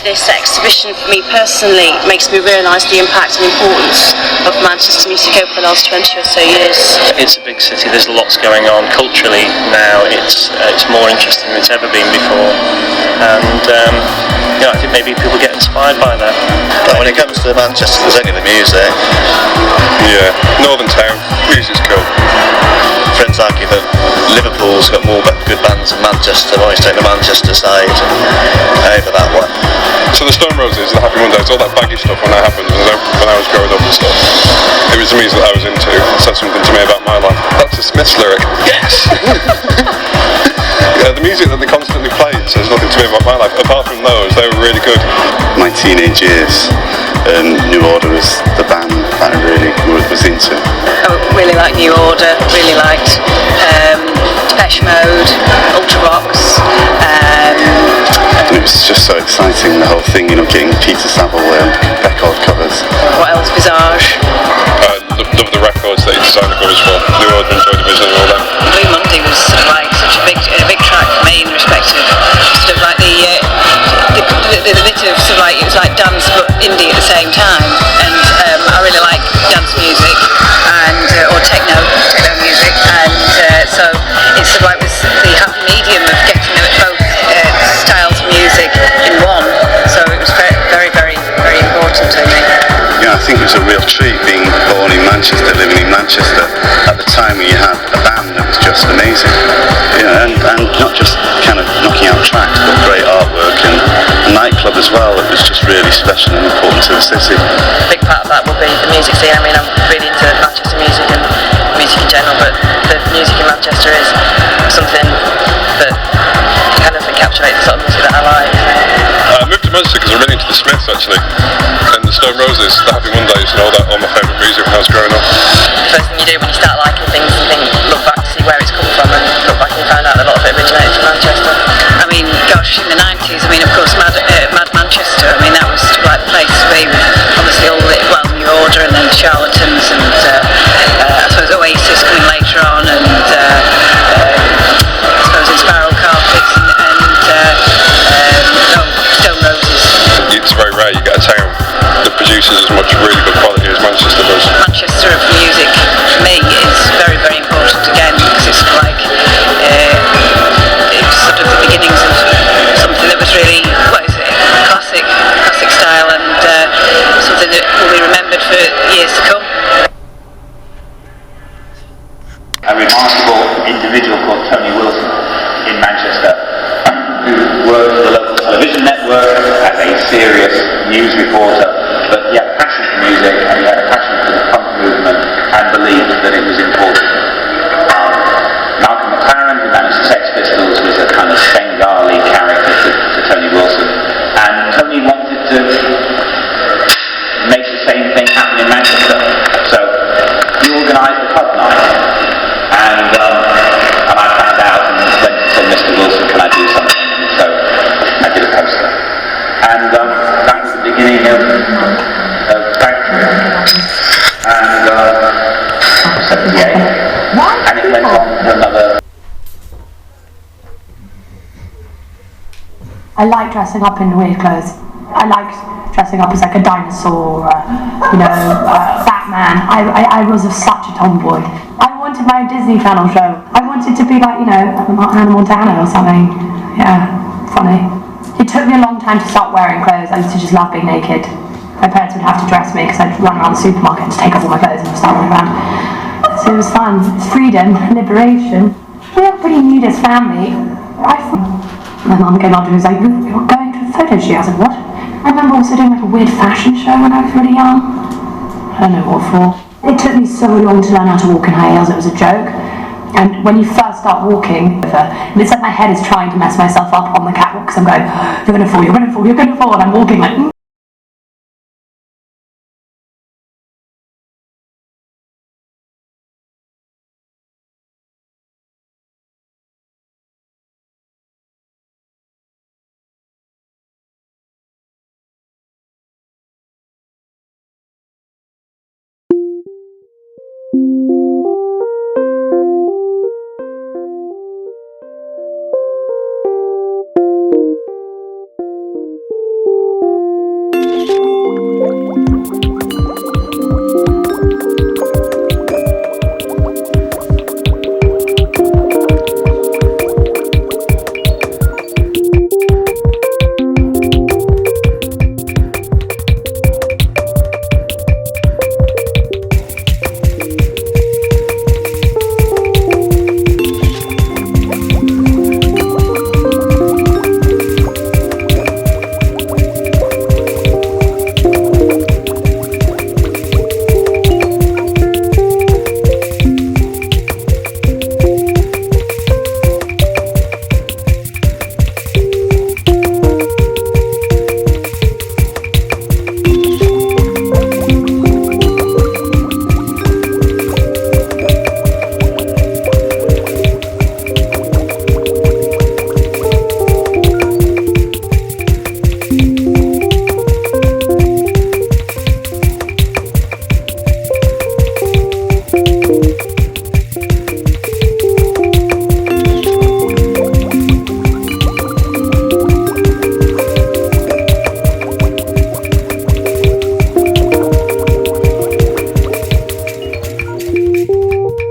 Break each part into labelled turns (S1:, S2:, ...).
S1: this exhibition for me personally makes me realise the impact and importance of Manchester music over the last 20 or so years.
S2: It's a big city, there's lots going on. Culturally now it's more interesting than it's ever been before, and I think maybe people get inspired by that.
S3: But when it comes to Manchester, there's only the music.
S4: Yeah, Northern Town, music's cool.
S3: Friends argue that Liverpool's got more good bands than Manchester. I always take the Manchester side over that one.
S4: So the Stone Roses, the Happy Mondays, all that baggy stuff when that happened when I was growing up and stuff, it was the music that I was into. It said something to me about my life. That's a Smiths lyric. Yes! Yeah, the music that they constantly played says nothing to me about my life. Apart from those, they were really good.
S5: My teenage years, New Order was the band that I really was into.
S1: I really like New Order, really liked Depeche Mode, Ultravox.
S5: And it was just so exciting, the whole thing, getting Peter Saville record covers.
S1: What else? Visage.
S4: Love the records that he designed the covers for. New Order and Joy Division and all that.
S1: Blue Monday was sort of like such a big track for me in respect of sort of like the bit of sort of like, it was like dance but indie at the same time, and I really like dance music and or techno music, and so it's sort of like was the happy medium of getting both styles of music in one, so it was very, very, very important to me.
S5: Yeah, I think it was a real treat being born in Manchester, living in Manchester at the time when you had a band that was just amazing. And not just kind of knocking out tracks, but great artwork and a nightclub as well that was just really special and important to the city.
S1: A big part of that will be the music scene. I mean, I'm really into Manchester music and music in general, but the music in Manchester is something that kind of encapsulates the sort of music that I like.
S4: I moved to Manchester because I'm really into the Smiths actually, and the Stone Roses, the Happy Mondays and all that, all my favourite music when I was growing up.
S1: The first thing you do when you start liking things, you think, look back to see where it's come from, and look back and find out that a lot of it originated from Manchester. I mean, gosh, in the 90s, I mean, of course, Mad Manchester, I mean, that was like the place to be, obviously all the, New Order and then Charlatans and I suppose Oasis coming later on, and I suppose in Spiral Carpets and Stone Roses.
S4: It's very rare you get a town that produces as much really good quality as Manchester does.
S1: Manchester of music for me is very, very important again, because it's like it's sort of the beginnings of something that was really, classic style, and something that will be remembered for years to come.
S6: A remarkable individual called Tony Wilson in Manchester, who worked for the local television network as a serious news reporter, but he had a passion for music and he had a passion for the punk movement and believed that it was important. Malcolm McLaren, who managed the Sex Pistols, was a kind of Bengali character to Tony Wilson, and Tony wanted to make the same thing happen in Manchester, so he organised a pub night, and I found out and went to say, Mr. Wilson, can I do something? And so I did a poster, and that was the beginning of Factory, and 78, and it went on for another.
S7: I like dressing up in weird clothes. I like dressing up as like a dinosaur, Batman. I was such a tomboy. I wanted my Disney Channel show. I wanted to be like, Hannah Montana or something. Yeah, funny. It took me a long time to start wearing clothes. I used to just love being naked. My parents would have to dress me because I'd run around the supermarket and just take off all my clothes and start running around. So it was fun. It's freedom, liberation. We're a pretty nudist family. My mum came up to me and was like, you're going to a photo shoot. I was like, what? I remember also doing like a weird fashion show when I was really young. I don't know what for. It took me so long to learn how to walk in high heels, it was a joke. And when you first start walking, it's like my head is trying to mess myself up on the catwalk because I'm going, you're going to fall, you're going to fall, you're going to fall, and I'm walking like,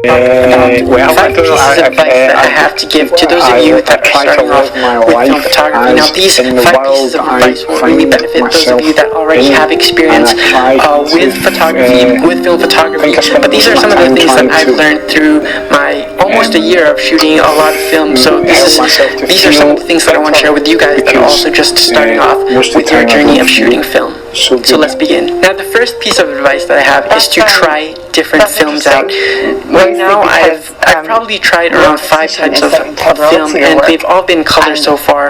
S8: Well, 5 pieces of advice that I have to give to those of you that are starting off with film photography. Now, these 5 pieces of advice will really benefit those of you that already have experience with photography, with film photography. But these are some of the things that I've learned through my almost a year of shooting a lot of film. So these are some of the things that I want to share with you guys that are also just starting off with your journey of shooting film. So let's begin. Now, the first piece of advice that I have is to try different films out. Right now, I've probably tried around 5 types of film, and they've all been color so far.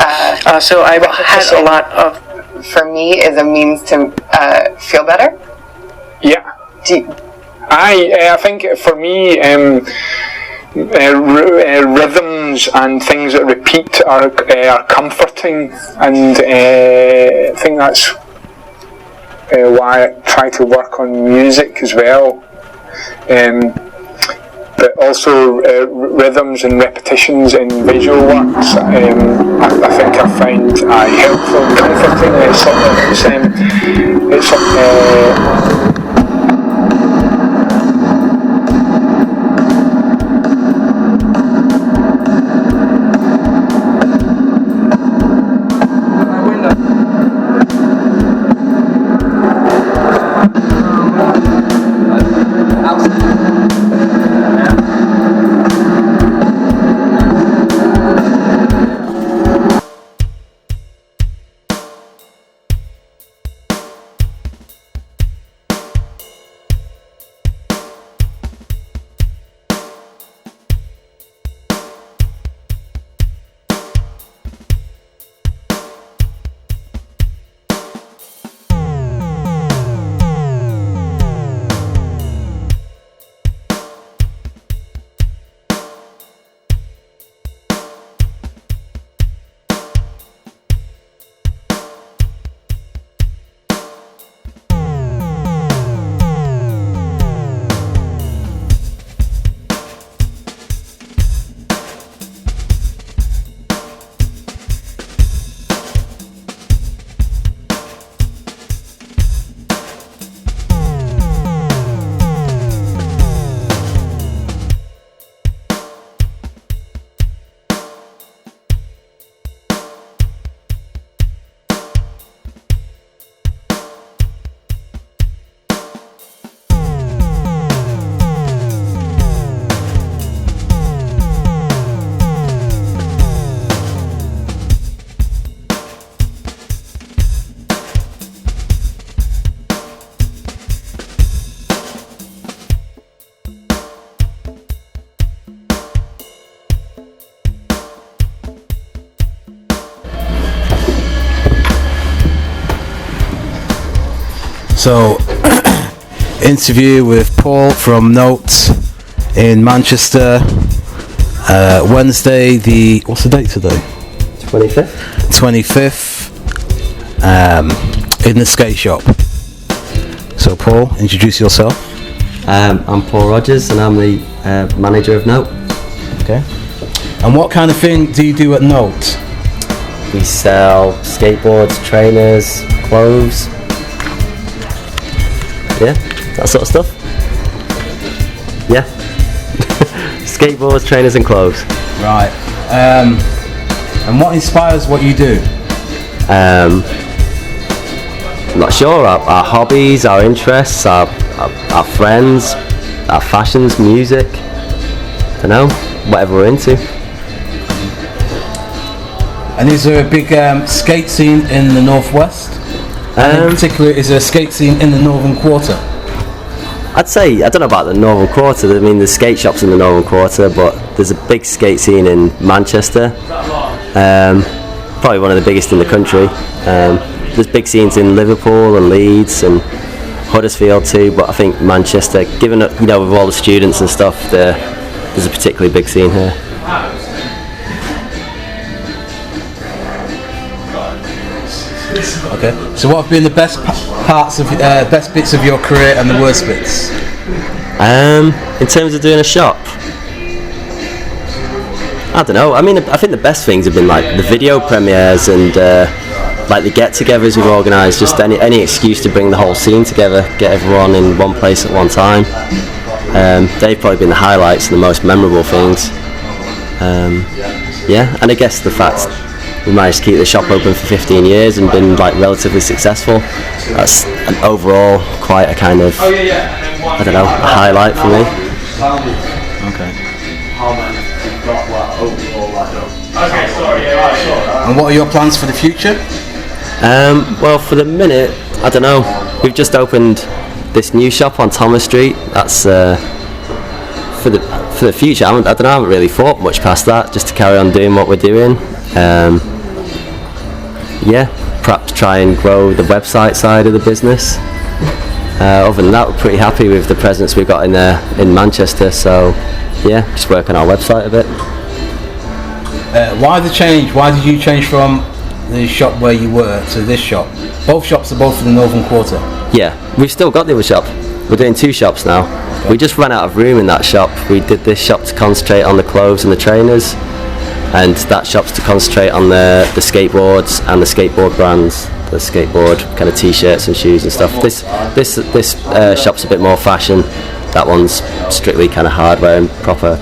S8: So I've had a lot of.
S9: For me, is a means to feel better.
S10: Yeah. I think for me, rhythms and things that repeat are comforting, and I think that's why I try to work on music as well. But also rhythms and repetitions in visual works, I think I find helpful and comforting.
S11: So, interview with Paul from Note in Manchester, Wednesday, what's the date today? 25th, in the skate shop. So Paul, introduce yourself.
S12: I'm Paul Rogers and I'm the manager of Note.
S11: Okay. And what kind of thing do you do at Note?
S12: We sell skateboards, trainers, clothes. Yeah, that sort of stuff. Yeah. Skateboards, trainers and clothes.
S11: Right. And what inspires what you do?
S12: I'm not sure. Our hobbies, our interests, our friends, our fashions, music. I don't know, whatever we're into.
S11: And is there a big skate scene in the Northwest? And in particular, is there a skate scene in the Northern Quarter?
S12: I'd say, I don't know about the Northern Quarter, I mean there's skate shops in the Northern Quarter, but there's a big skate scene in Manchester, probably one of the biggest in the country. There's big scenes in Liverpool and Leeds and Huddersfield too, but I think Manchester, given with all the students and stuff, there's a particularly big scene here.
S11: Okay. So what have been the best best bits of your career and the worst bits?
S12: In terms of doing a shop, I don't know. I mean, I think the best things have been like the video premieres and like the get-togethers we've organised. Just any excuse to bring the whole scene together, get everyone in one place at one time. They've probably been the highlights and the most memorable things. And I guess the fact we managed to keep the shop open for 15 years and been like relatively successful, that's an overall quite a kind of, I don't know, a highlight for me.
S11: Okay. And what are your plans for the future?
S12: Well, for the minute, I don't know. We've just opened this new shop on Thomas Street. That's for the future. I haven't really thought much past that. Just to carry on doing what we're doing. Perhaps try and grow the website side of the business. Other than that, we're pretty happy with the presence we've got in Manchester. So just work on our website a bit.
S11: Why the change? Why did you change from the shop where you were to this shop? Both shops are both in the Northern Quarter.
S12: Yeah, we've still got the other shop. We're doing 2 shops now. Okay. We just ran out of room in that shop. We did this shop to concentrate on the clothes and the trainers, and that shop's to concentrate on the skateboards and the skateboard brands, the skateboard kind of t-shirts and shoes and stuff. This shop's a bit more fashion. That one's strictly kind of hardware and proper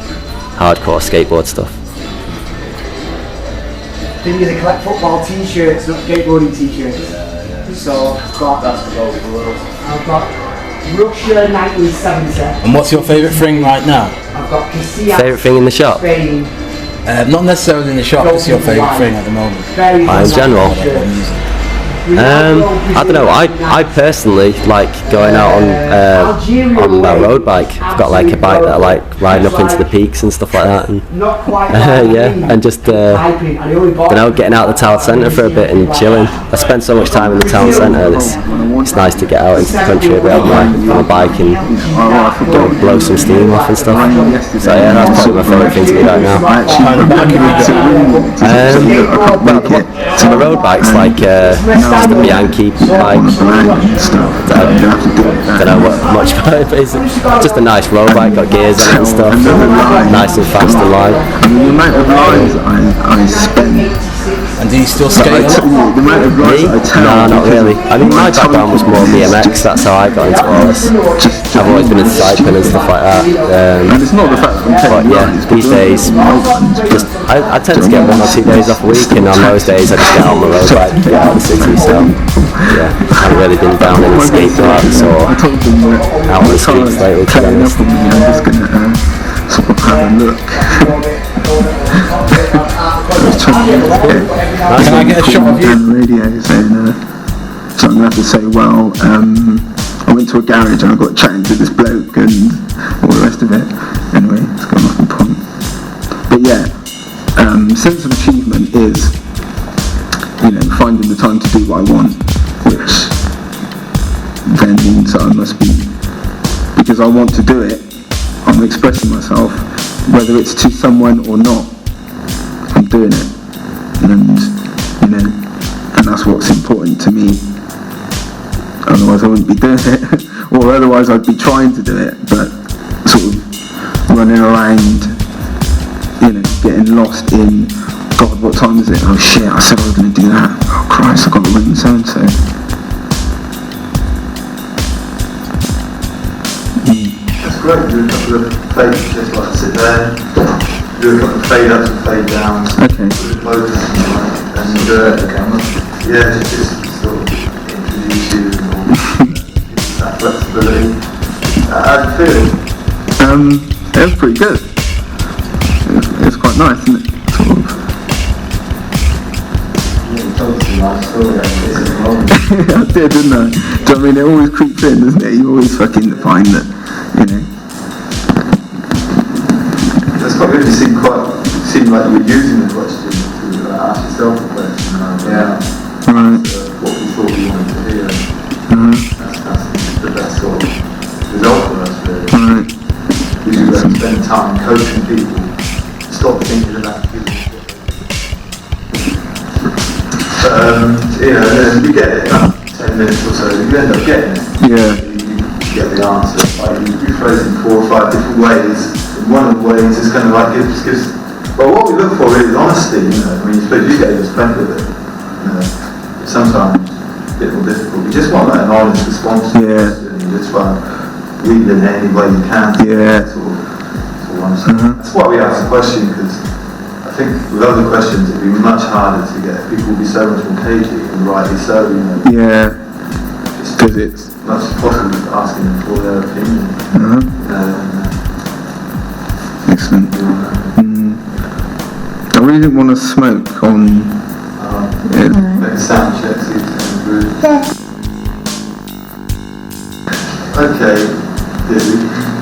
S12: hardcore skateboard stuff.
S13: Thing is, I collect football t-shirts, not skateboarding t-shirts. So I've got Russia 1970.
S11: And what's your favourite thing right now?
S13: I've got Casillas.
S12: Favourite thing in the shop?
S13: Spain.
S11: Not necessarily in the shop. What's your favourite thing at the moment?
S12: In general. I don't know. I personally like going out on my road bike. I've got like a bike that I like riding up into the peaks and stuff like that. And, and just getting out of the town centre for a bit and chilling. I spend so much time in the town centre. It's nice to get out into the country a bit on my bike and blow some steam off and stuff. So that's probably my favourite thing to do right now. So the road bike's like just a Bianchi bike. I don't know much about it, but it's just a nice road bike, got gears on it and stuff, nice and fast and light.
S14: The amount of hours I spent.
S11: And do you still skate?
S12: Me? No, not really. I mean, my background was more BMX, that's how I got into all this. I've always been into cycling and stuff like that.
S14: And it's not the fact that
S12: but these days, I tend to get 1 or 2 days off a week, and on those days I just get on my road bike and get out of the city, so I haven't really been down in the skate parks or out on the streets lately, to be honest.
S14: I'm just going to sort of have a look.
S11: Can I get a shot of you?
S14: On the radio saying, so I'm going to have to say, well, I went to a garage and I got chatting to this bloke and all the rest of it. Anyway, it's gone off the point. But sense of achievement is, finding the time to do what I want, which then means that I must be, because I want to do it, I'm expressing myself, whether it's to someone or not, I'm doing it. And that's what's important to me. Otherwise I wouldn't be doing it, or otherwise I'd be trying to do it, but sort of running around, getting lost in, God, what time is it? Oh shit, I said I was going to do that. Oh Christ, I've got to ring so-and-so.
S15: That's great, do a couple of fades, just like sit there, do a couple of fade ups and fade downs.
S14: Okay.
S15: And just sort of introduce you and that flexibility. How do you feel?
S14: It was pretty good. It was quite nice, isn't it? Sort of.
S15: You told us a nice story actually.
S14: I did, didn't I? Do you know what I mean? It always creeps in, doesn't it? You always fucking find that,
S15: That's quite good. It seemed like you were using the question to ask yourself a question.
S14: Right.
S15: What we thought we wanted to hear. That's the best sort of result for us, really.
S14: Right.
S15: Because you have to spend time coaching people. Stop thinking about people. And you get it, 10 minutes or so, you end up getting it.
S14: Yeah.
S15: You get the answer. Like you phrase it in 4 or 5 different ways. And one of the ways is kind of like gives. Well, what we look for really is honesty. I mean, you gave us plenty of it. Sometimes a bit more difficult. You just want an honest response.
S14: Yeah.
S15: You just want read it in any way you can.
S14: Yeah.
S15: Sort of what I'm saying. That's why we asked the question, because I think with other questions it'd be much harder to get. People will be so much more cagey, and rightly so, you know.
S14: Yeah. Because it's
S15: much as possible just asking them for their opinion.
S14: Excellent. I really didn't want to smoke on.
S15: Make a sound check, see if it's in the room. Okay,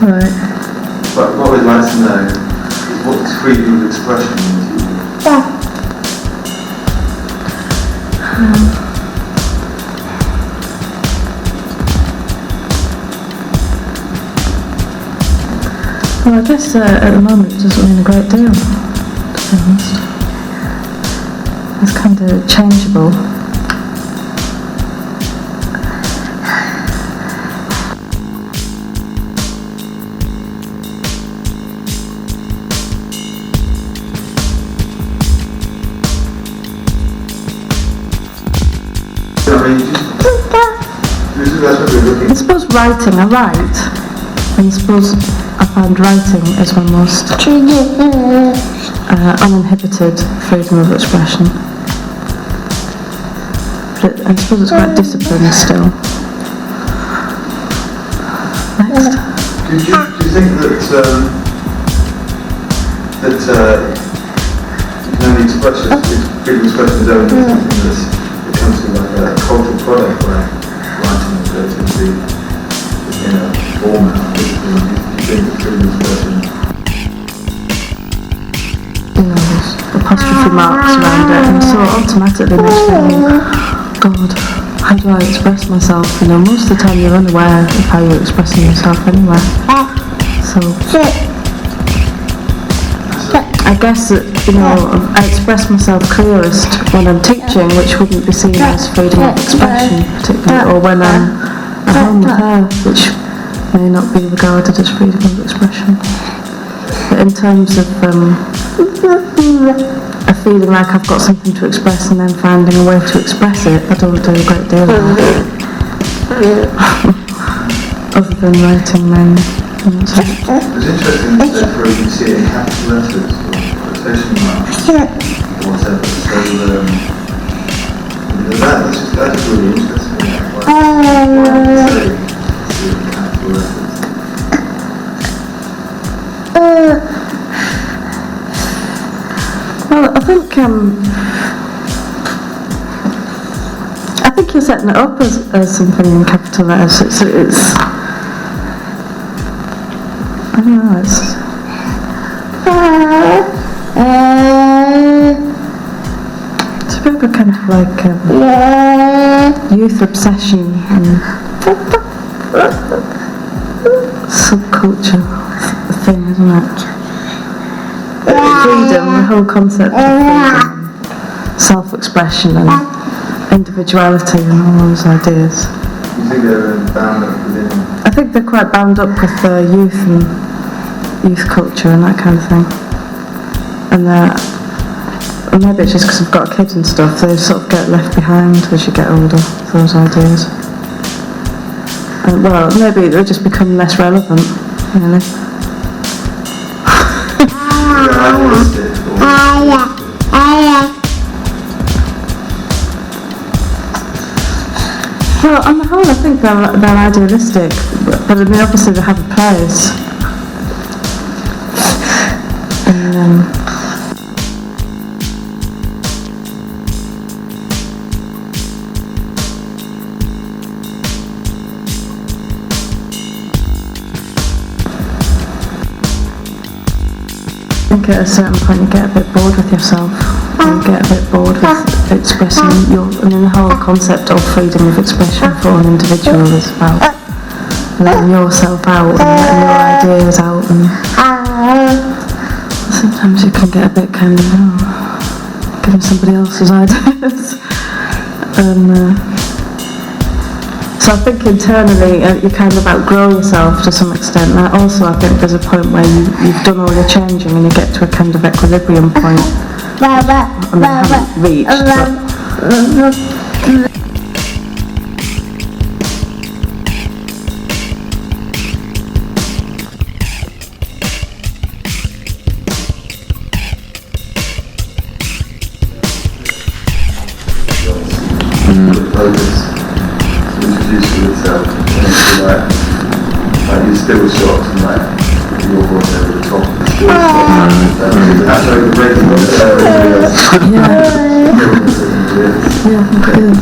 S16: Right.
S15: But what we'd like to know is what does freedom of expression mean to you?
S16: Well, I guess at the moment it doesn't mean a great deal, to be honest. It's kind of changeable. I suppose writing, I write, and I suppose I find writing is my most uninhibited freedom of expression. But I suppose it's quite disciplined still. Next.
S15: Do you think that you can only express freedom of expression is only something that's it comes to like a cultural product, where writing and creativity in a format? Do you think that freedom of expression?
S16: You know, there's apostrophe marks around it, and so it automatically makes you think, God, how do I express myself? You know, most of the time you're unaware of how you're expressing yourself anyway. So I guess that, you know, I express myself clearest when I'm teaching, which wouldn't be seen as freedom of expression particularly, or when I'm at home with her, which may not be regarded as freedom of expression. But in terms of feeling like I've got something to express and then finding a way to express it, I don't do a great deal of it. Other than writing mainly.
S15: It's interesting that where you can see it in capital letters or quotation marks or whatever. So that's really interesting. Why say see it in capital letters?
S16: Well, I think you're setting it up as something in capital letters. It's I don't know, it's a bit of a kind of like youth obsession and subculture thing, isn't it? Freedom, the whole concept of freedom, self-expression and individuality and all those ideas.
S15: You think they're bound up within?
S16: I think they're quite bound up with youth and youth culture and that kind of thing. And maybe it's just because I've got a kid and stuff, they sort of get left behind as you get older, those ideas. And well, maybe they just become less relevant, really. Well, on the whole, I think they're idealistic, but I mean, obviously they have a place. And, I think at a certain point you get a bit bored with yourself. You get a bit bored with expressing the whole concept of freedom of expression for an individual is about letting yourself out and letting your ideas out, and sometimes you can get a bit kind of giving somebody else's ideas. And so I think internally you kind of outgrow yourself to some extent. And also I think there's a point where you've done all your changing and you get to a kind of equilibrium point. I mean, I haven't reached,
S15: focus to introduce yourself into like your still shots and like your voice over the top of the still shots. That's overrated on everybody else.
S16: Yeah, I think it is.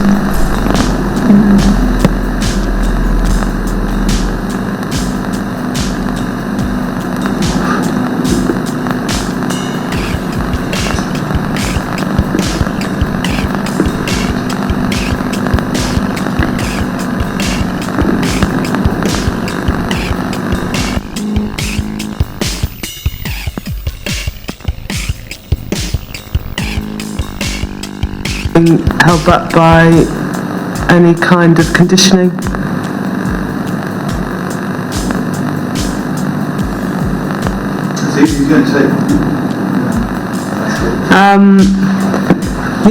S16: Held back by any kind of conditioning.
S15: So you're going to take...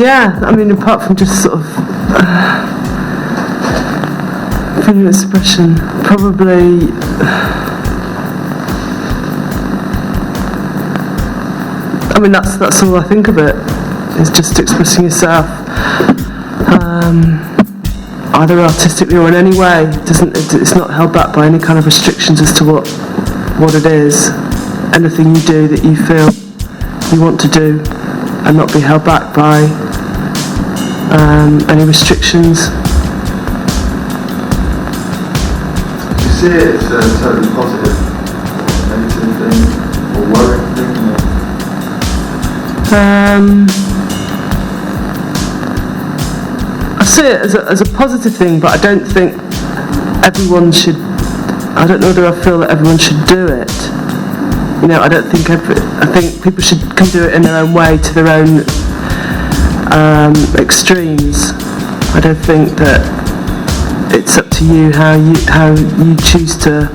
S16: Yeah, I mean, apart from just sort of freedom of expression, probably I mean that's all I think of it. It's just expressing yourself, either artistically or in any way. It's not held back by any kind of restrictions as to what it is. Anything you do that you feel you want to do, and not be held back by any restrictions.
S15: Do you see it as a totally positive, or negative thing, or worrying thing?
S16: I see it as a positive thing, but I don't think everyone should. I don't know whether I feel that everyone should do it. You know, I think people can do it in their own way, to their own extremes. I don't think that it's up to you how you choose to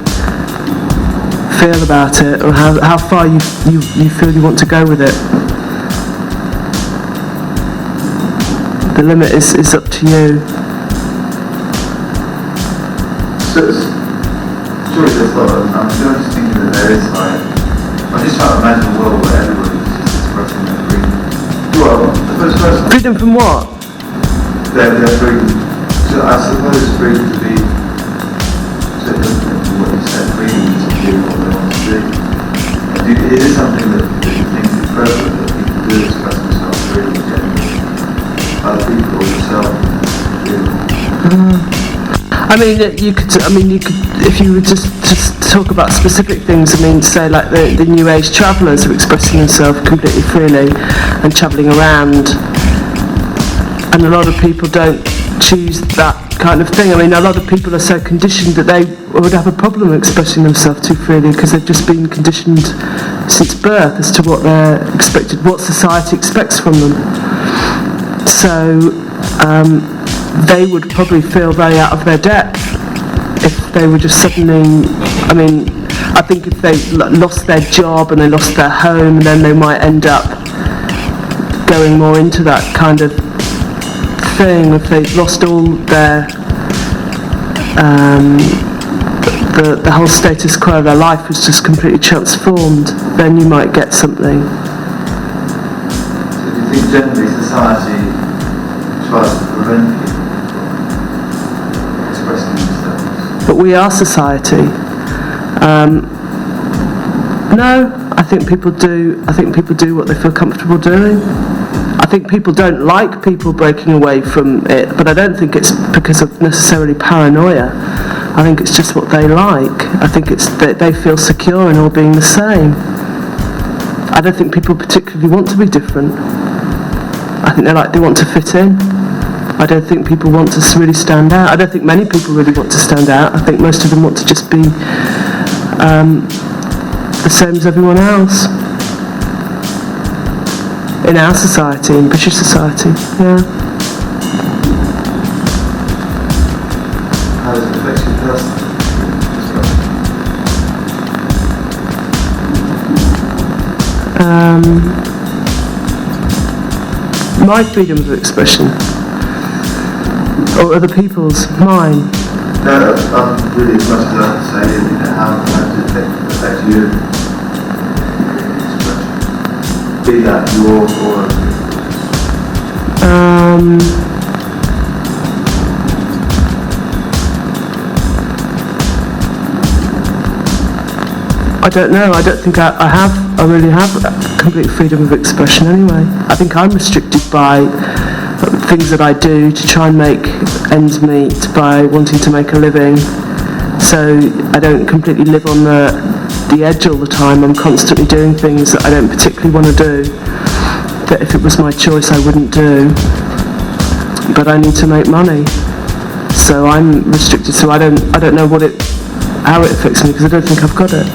S16: feel about it, or how far you feel you want to go with it. The limit is up to you.
S15: So it's surely there's I'm just thinking that there is like, I'm just trying to imagine a world where everybody's just expressing their freedom. Well, the first person.
S16: Freedom from what?
S15: Their freedom. So I suppose freedom to be, what you said, freedom to do what they want to do. It is something that you think is prevalent, that people do express themselves freely, generally. Other people or yourself.
S16: I mean, you could, if you would just talk about specific things. I mean, say like the New Age travellers are expressing themselves completely freely and travelling around, and a lot of people don't choose that kind of thing. I mean, a lot of people are so conditioned that they would have a problem expressing themselves too freely because they've just been conditioned since birth as to what they're expected, what society expects from them. So they would probably feel very out of their depth if they were just suddenly, I mean, I think if they lost their job and they lost their home, then they might end up going more into that kind of thing. If they lost all their, the whole status quo of their life was just completely transformed, then you might get something.
S15: So do you think generally society tries to prevent people from expressing themselves?
S16: But we are society. No, I think people do. I think people do what they feel comfortable doing. I think people don't like people breaking away from it, but I don't think it's because of necessarily paranoia. I think it's just what they like. I think it's that they feel secure in all being the same. I don't think people particularly want to be different. I think they want to fit in. I don't think people want to really stand out. I don't think many people really want to stand out. I think most of them want to just be the same as everyone else. In our society, in British society, yeah.
S15: How does it affect you personally?
S16: My freedom of expression, or other people's, mine.
S15: No, really as much as I can say, how does it affect you? Be that your or
S17: I don't know. I don't think I really have complete freedom of expression anyway. I think I'm restricted by things that I do to try and make ends meet by wanting to make a living. So I don't completely live on the edge all the time. I'm constantly doing things that I don't particularly want to do, that if it was my choice I wouldn't do. But I need to make money. So I'm restricted, so I don't know how it affects me, because I don't think I've got it.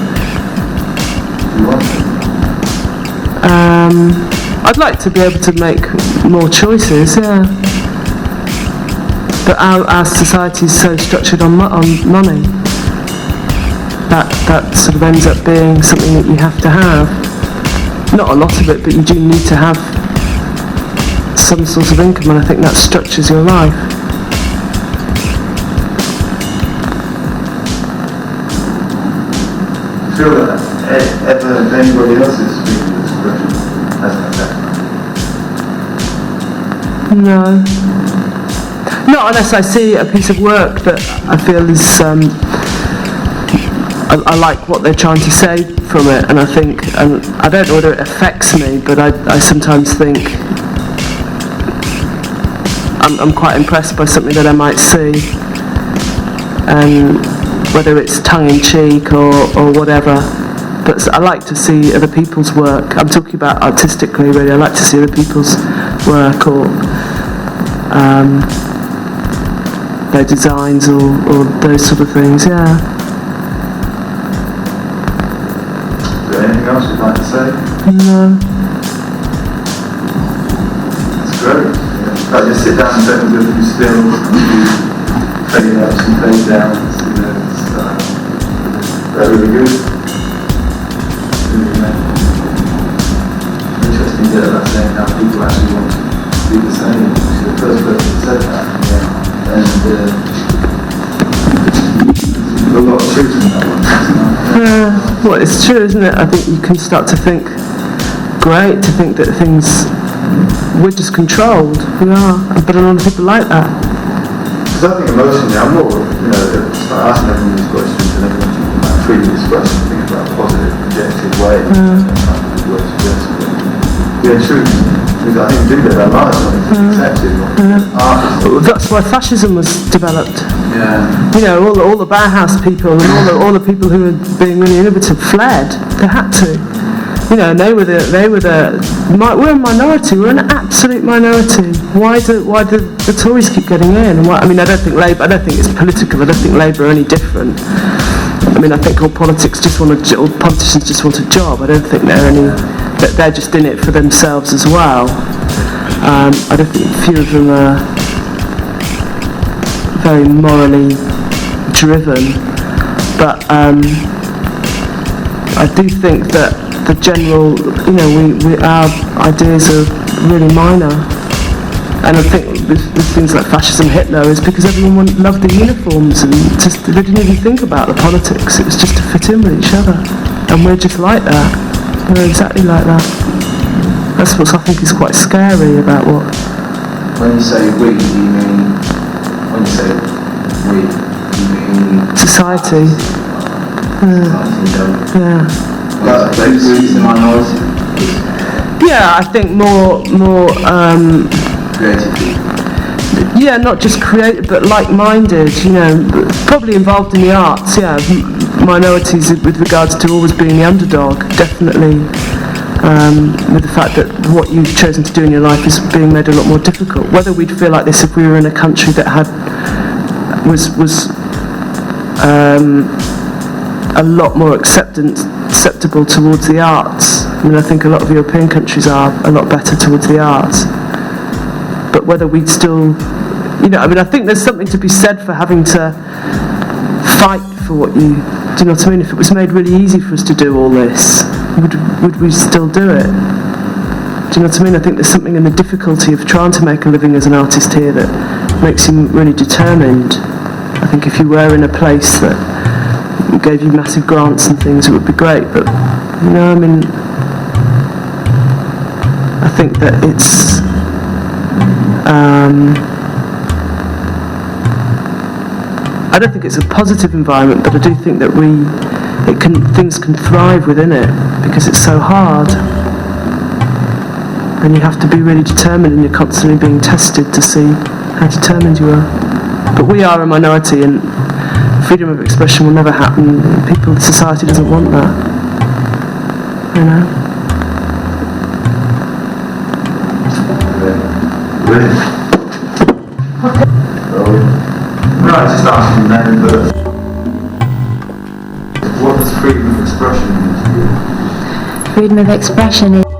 S17: I'd like to be able to make more choices, yeah. But our society is so structured on money. That sort of ends up being something that you have to have. Not a lot of it, but you do need to have some sort of income, and I think that structures your life.
S15: Do you feel that ever anybody else's freedom of expression hasn't affected?
S17: No. Not unless I see a piece of work that I feel is, I like what they're trying to say from it, and I think, and I don't know whether it affects me, but I sometimes think I'm quite impressed by something that I might see, and whether it's tongue-in-cheek or whatever. But I like to see other people's work. I'm talking about artistically, really. I like to see other people's work, or their designs, or those sort of things, yeah.
S15: Is there anything else you'd like to say?
S17: No.
S15: That's great. I just sit down and take a few stills, and fade ups and fade downs, they're really good. Interesting to hear about saying how people actually want to do the same. You're the first person that said that, and a lot of truth in that one.
S17: Well, it's true, isn't it? I think you can start to think, great, to think that we're just controlled. We are, but a lot of people like that.
S15: Because I think emotionally, I'm more, start asking everyone these questions, and everyone thinking about freedom of expression, think about positive, projective ways, yeah, true. Because I think we do live our lives on it, accepted.
S17: That's why fascism was developed.
S15: Yeah.
S17: All the Bauhaus people and all the people who were being really innovative fled. They had to. We're a minority. We're an absolute minority. Why do the Tories keep getting in? I don't think Labour. I don't think it's political. I don't think Labour are any different. I think all politicians just want a job. I don't think they're just in it for themselves as well. I don't think a few of them are very morally driven, but I do think that the general, our ideas are really minor, and I think with things like fascism, Hitler, is because everyone loved the uniforms, and just they didn't even think about the politics. It was just to fit in with each other, and we're just like that. We're exactly like that. That's what I think is quite scary about what.
S15: When you say we, do you mean? When you say we, do you mean
S17: society? Yeah.
S15: The minority?
S17: Yeah, I think more
S15: creative people.
S17: Yeah, not just creative, but like-minded. Probably involved in the arts. Yeah, minorities with regards to always being the underdog. Definitely, with the fact that what you've chosen to do in your life is being made a lot more difficult. Whether we'd feel like this if we were in a country that was a lot more acceptable towards the arts. I think a lot of European countries are a lot better towards the arts. But whether we'd still, I think there's something to be said for having to fight for what you, do you know what I mean? If it was made really easy for us to do all this, would we still do it? Do you know what I mean? I think there's something in the difficulty of trying to make a living as an artist here that makes you really determined. I think if you were in a place that gave you massive grants and things, it would be great, but I think that it's I don't think it's a positive environment, but I do think that things can thrive within it because it's so hard. And you have to be really determined, and you're constantly being tested to see how determined you are. But we are a minority, and freedom of expression will never happen. Society doesn't want that. You know?
S15: No, I just asking then, but what does freedom of expression mean to you?
S18: Freedom of expression is